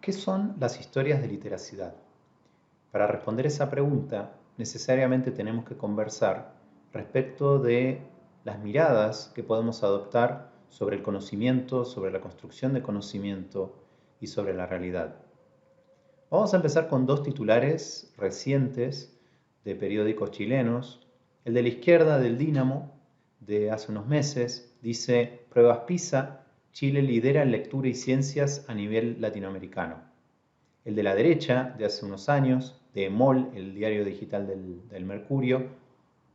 ¿Qué son las historias de literacidad? Para responder esa pregunta, necesariamente tenemos que conversar respecto de las miradas que podemos adoptar sobre el conocimiento, sobre la construcción de conocimiento y sobre la realidad. Vamos a empezar con dos titulares recientes de periódicos chilenos. El de la izquierda, del Dínamo, de hace unos meses, dice: Pruebas PISA, Chile lidera en lectura y ciencias a nivel latinoamericano. El de la derecha, de hace unos años, de EMOL, el diario digital del Mercurio,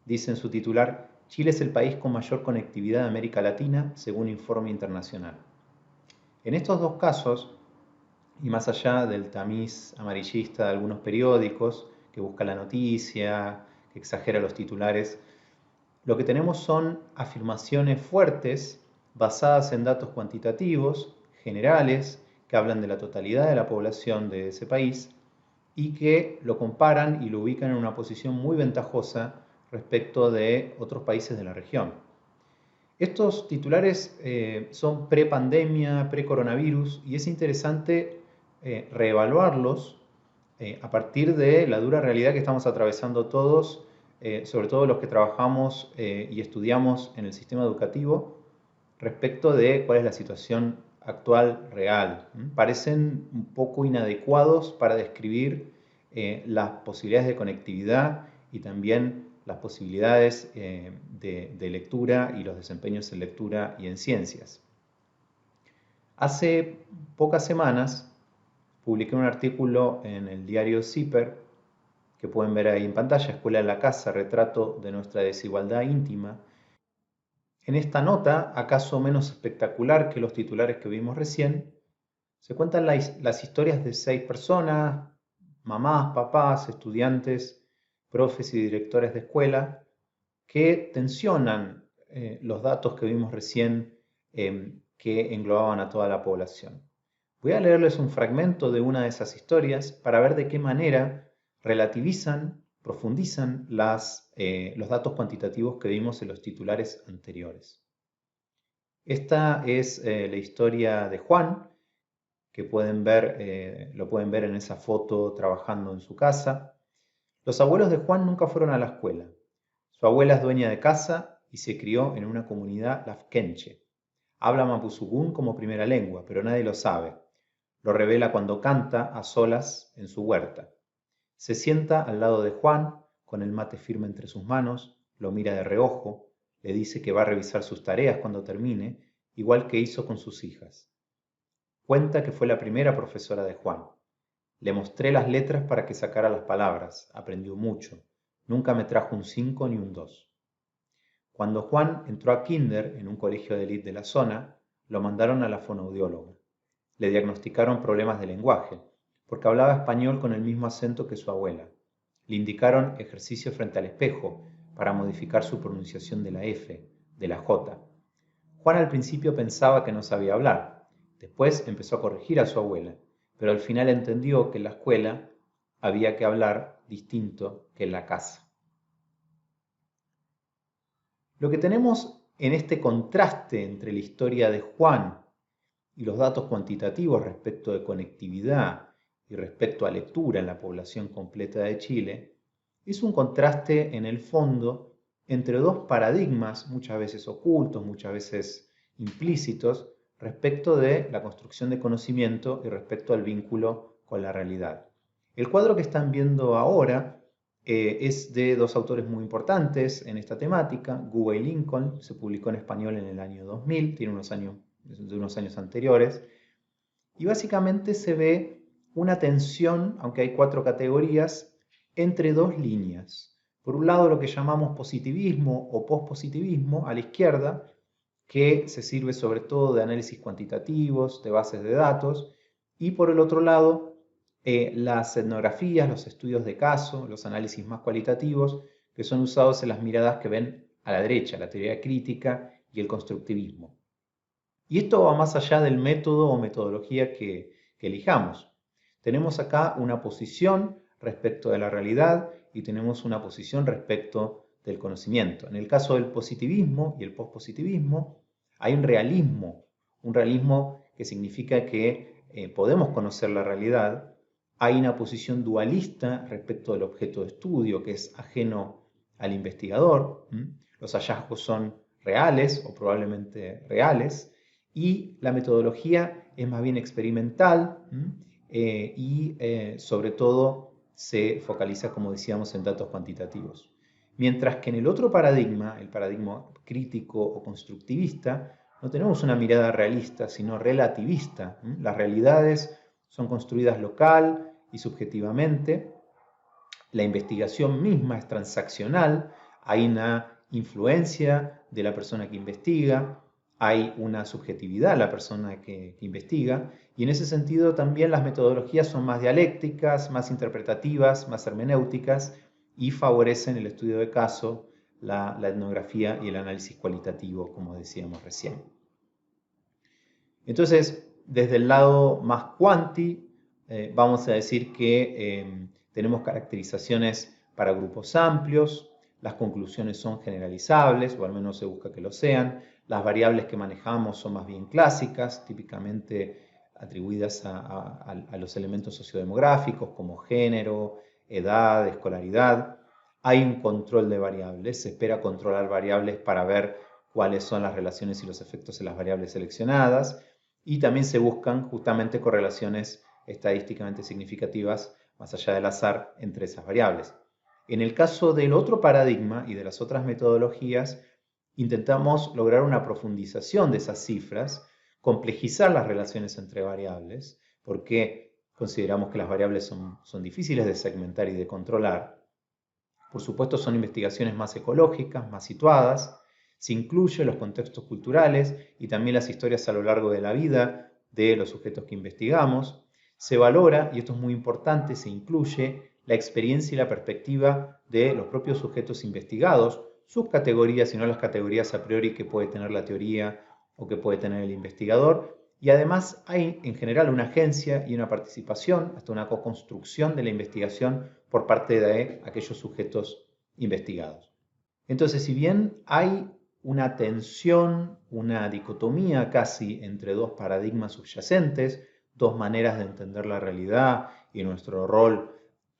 dice en su titular: Chile es el país con mayor conectividad de América Latina, según informe internacional. En estos dos casos, y más allá del tamiz amarillista de algunos periódicos, que busca la noticia, que exagera los titulares, lo que tenemos son afirmaciones fuertes, basadas en datos cuantitativos, generales, que hablan de la totalidad de la población de ese país y que lo comparan y lo ubican en una posición muy ventajosa respecto de otros países de la región. Estos titulares son pre-pandemia, pre-coronavirus, y es interesante reevaluarlos a partir de la dura realidad que estamos atravesando todos, sobre todo los que trabajamos y estudiamos en el sistema educativo, respecto de cuál es la situación actual real. Parecen un poco inadecuados para describir las posibilidades de conectividad y también las posibilidades de lectura y los desempeños en lectura y en ciencias. Hace pocas semanas publiqué un artículo en el diario CIPER, que pueden ver ahí en pantalla: Escuela en la Casa, retrato de nuestra desigualdad íntima. En esta nota, acaso menos espectacular que los titulares que vimos recién, se cuentan las historias de 6 personas, mamás, papás, estudiantes, profes y directores de escuela, que tensionan los datos que vimos recién que englobaban a toda la población. Voy a leerles un fragmento de una de esas historias para ver de qué manera relativizan, profundizan los datos cuantitativos que vimos en los titulares anteriores. Esta es la historia de Juan, que lo pueden ver en esa foto trabajando en su casa. Los abuelos de Juan nunca fueron a la escuela. Su abuela es dueña de casa y se crió en una comunidad lafkenche. Habla mapuzungún como primera lengua, pero nadie lo sabe. Lo revela cuando canta a solas en su huerta. Se sienta al lado de Juan, con el mate firme entre sus manos, lo mira de reojo, le dice que va a revisar sus tareas cuando termine, igual que hizo con sus hijas. Cuenta que fue la primera profesora de Juan. Le mostré las letras para que sacara las palabras, aprendió mucho. Nunca me trajo un 5 ni un 2. Cuando Juan entró a kinder en un colegio de élite de la zona, lo mandaron a la fonoaudióloga. Le diagnosticaron problemas de lenguaje, porque hablaba español con el mismo acento que su abuela. Le indicaron ejercicio frente al espejo para modificar su pronunciación de la F, de la J. Juan al principio pensaba que no sabía hablar. Después empezó a corregir a su abuela, pero al final entendió que en la escuela había que hablar distinto que en la casa. Lo que tenemos en este contraste entre la historia de Juan y los datos cuantitativos respecto de conectividad y respecto a lectura en la población completa de Chile, es un contraste en el fondo entre dos paradigmas, muchas veces ocultos, muchas veces implícitos, respecto de la construcción de conocimiento y respecto al vínculo con la realidad. El cuadro que están viendo ahora es de dos autores muy importantes en esta temática: Guba y Lincoln. Se publicó en español en el año 2000, tiene unos años anteriores, y básicamente se ve una tensión, aunque hay 4 categorías, entre dos líneas. Por un lado, lo que llamamos positivismo o pospositivismo a la izquierda, que se sirve sobre todo de análisis cuantitativos, de bases de datos, y por el otro lado, las etnografías, los estudios de caso, los análisis más cualitativos, que son usados en las miradas que ven a la derecha, la teoría crítica y el constructivismo. Y esto va más allá del método o metodología que elijamos. Tenemos acá una posición respecto de la realidad y tenemos una posición respecto del conocimiento. En el caso del positivismo y el pospositivismo, hay un realismo que significa que podemos conocer la realidad, hay una posición dualista respecto del objeto de estudio que es ajeno al investigador. Los hallazgos son reales o probablemente reales y la metodología es más bien experimental y sobre todo se focaliza, como decíamos, en datos cuantitativos. Mientras que en el otro paradigma, el paradigma crítico o constructivista, no tenemos una mirada realista, sino relativista. Las realidades son construidas local y subjetivamente. La investigación misma es transaccional. Hay una influencia de la persona que investiga, hay una subjetividad de la persona que investiga, y en ese sentido también las metodologías son más dialécticas, más interpretativas, más hermenéuticas, y favorecen el estudio de caso, la etnografía y el análisis cualitativo, como decíamos recién. Entonces, desde el lado más cuanti, vamos a decir que tenemos caracterizaciones para grupos amplios, las conclusiones son generalizables, o al menos se busca que lo sean, las variables que manejamos son más bien clásicas, típicamente atribuidas a los elementos sociodemográficos como género, edad, escolaridad. Hay un control de variables, se espera controlar variables para ver cuáles son las relaciones y los efectos de las variables seleccionadas, y también se buscan justamente correlaciones estadísticamente significativas, más allá del azar, entre esas variables. En el caso del otro paradigma y de las otras metodologías, intentamos lograr una profundización de esas cifras, complejizar las relaciones entre variables, porque consideramos que las variables son difíciles de segmentar y de controlar. Por supuesto, son investigaciones más ecológicas, más situadas. Se incluyen los contextos culturales y también las historias a lo largo de la vida de los sujetos que investigamos. Se valora, y esto es muy importante, se incluye la experiencia y la perspectiva de los propios sujetos investigados, sus categorías y no las categorías a priori que puede tener la teoría o que puede tener el investigador. Y además hay en general una agencia y una participación, hasta una co-construcción de la investigación por parte de aquellos sujetos investigados. Entonces, si bien hay una tensión, una dicotomía casi entre dos paradigmas subyacentes, dos maneras de entender la realidad y nuestro rol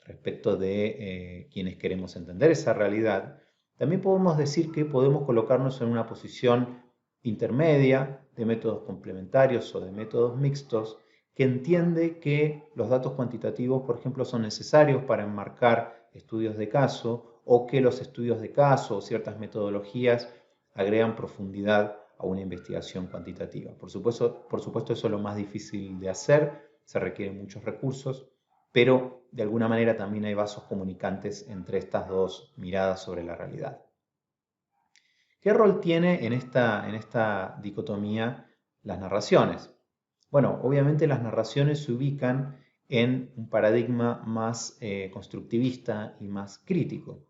respecto de quienes queremos entender esa realidad, también podemos decir que podemos colocarnos en una posición intermedia de métodos complementarios o de métodos mixtos que entiende que los datos cuantitativos, por ejemplo, son necesarios para enmarcar estudios de caso o que los estudios de caso o ciertas metodologías agregan profundidad a una investigación cuantitativa. Por supuesto, eso es lo más difícil de hacer, se requieren muchos recursos, pero de alguna manera también hay vasos comunicantes entre estas dos miradas sobre la realidad. ¿Qué rol tiene en esta dicotomía las narraciones? Bueno, obviamente las narraciones se ubican en un paradigma más constructivista y más crítico.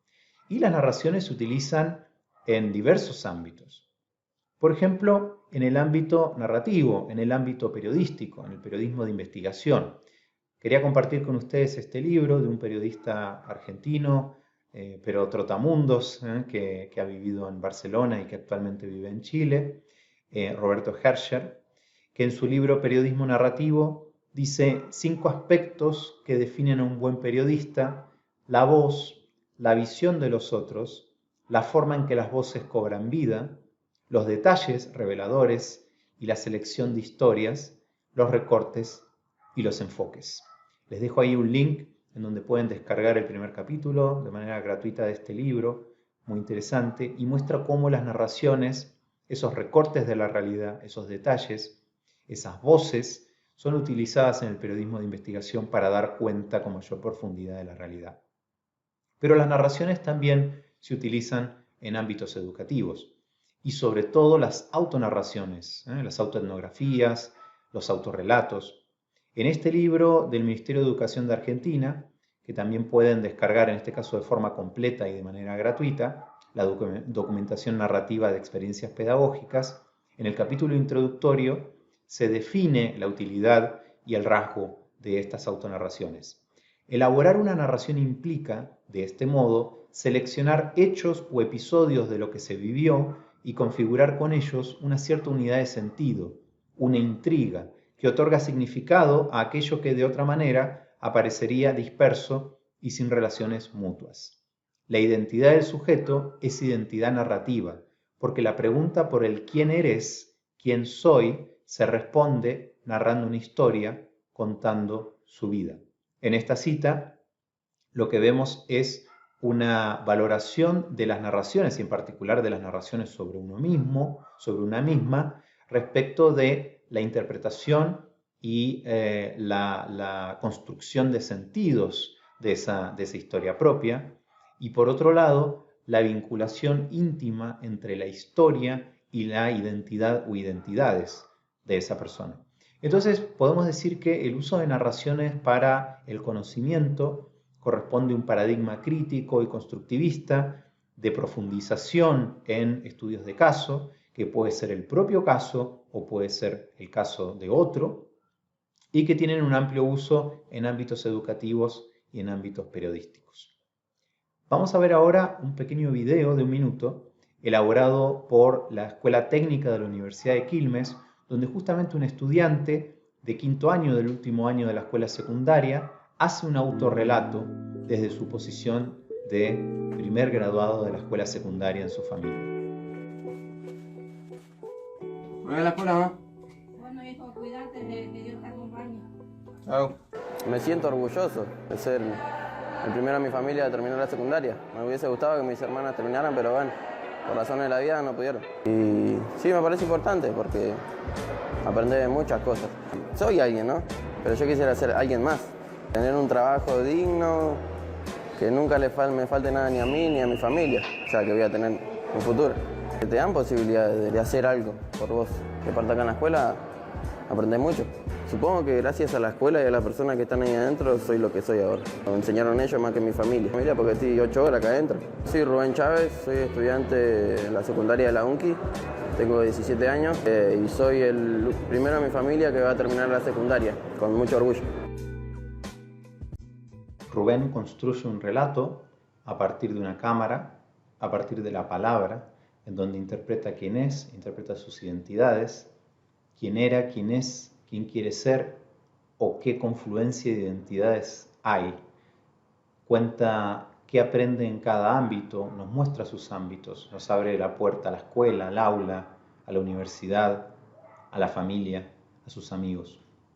Y las narraciones se utilizan en diversos ámbitos. Por ejemplo, en el ámbito narrativo, en el ámbito periodístico, en el periodismo de investigación. Quería compartir con ustedes este libro de un periodista argentino, pero trotamundos, que ha vivido en Barcelona y que actualmente vive en Chile, Roberto Herscher, que en su libro Periodismo Narrativo dice 5 aspectos que definen a un buen periodista: la voz, la visión de los otros, la forma en que las voces cobran vida, los detalles reveladores y la selección de historias, los recortes y los enfoques. Les dejo ahí un link en donde pueden descargar el primer capítulo de manera gratuita de este libro, muy interesante, y muestra cómo las narraciones, esos recortes de la realidad, esos detalles, esas voces, son utilizadas en el periodismo de investigación para dar cuenta con mayor profundidad de la realidad. Pero las narraciones también se utilizan en ámbitos educativos, y sobre todo las autonarraciones, las autoetnografías, los autorrelatos. En este libro del Ministerio de Educación de Argentina, que también pueden descargar en este caso de forma completa y de manera gratuita, la documentación narrativa de experiencias pedagógicas, en el capítulo introductorio se define la utilidad y el rasgo de estas autonarraciones. Elaborar una narración implica, de este modo, seleccionar hechos o episodios de lo que se vivió y configurar con ellos una cierta unidad de sentido, una intriga, que otorga significado a aquello que de otra manera aparecería disperso y sin relaciones mutuas. La identidad del sujeto es identidad narrativa, porque la pregunta por el quién eres, quién soy, se responde narrando una historia, contando su vida. En esta cita, lo que vemos es una valoración de las narraciones, y en particular de las narraciones sobre uno mismo, sobre una misma, respecto de la interpretación y la construcción de sentidos de esa historia propia. Y por otro lado, la vinculación íntima entre la historia y la identidad o identidades de esa persona. Entonces, podemos decir que el uso de narraciones para el conocimiento corresponde a un paradigma crítico y constructivista de profundización en estudios de caso, que puede ser el propio caso o puede ser el caso de otro, y que tienen un amplio uso en ámbitos educativos y en ámbitos periodísticos. Vamos a ver ahora un pequeño video de 1 minuto elaborado por la Escuela Técnica de la Universidad de Quilmes, donde justamente un estudiante de 5º año del último año de la escuela secundaria hace un autorrelato desde su posición de primer graduado de la escuela secundaria en su familia. ¿Voy a la escuela, mamá? Bueno, hijo, cuídate, que Dios te acompañe. Chao. Me siento orgulloso de ser el primero en mi familia a terminar la secundaria. Me hubiese gustado que mis hermanas terminaran, pero bueno, por razones de la vida no pudieron. Y sí, me parece importante porque aprendí muchas cosas. Soy alguien, ¿no? Pero yo quisiera ser alguien más. Tener un trabajo digno, que nunca me falte nada ni a mí ni a mi familia. O sea, que voy a tener un futuro. Que te dan posibilidades de hacer algo por vos. Que parte acá en la escuela, aprendés mucho. Supongo que gracias a la escuela y a las personas que están ahí adentro soy lo que soy ahora. Me enseñaron ellos más que mi familia. Porque estoy 8 horas acá adentro. Soy Rubén Chávez, soy estudiante de la secundaria de la UNCI. Tengo 17 años y soy el primero de mi familia que va a terminar la secundaria, con mucho orgullo. Rubén construye un relato a partir de una cámara, a partir de la palabra, en donde interpreta quién es, interpreta sus identidades, quién era, quién es, quién quiere ser o qué confluencia de identidades hay. Cuenta qué aprende en cada ámbito, nos muestra sus ámbitos, nos abre la puerta a la escuela, al aula, a la universidad, a la familia, a sus amigos.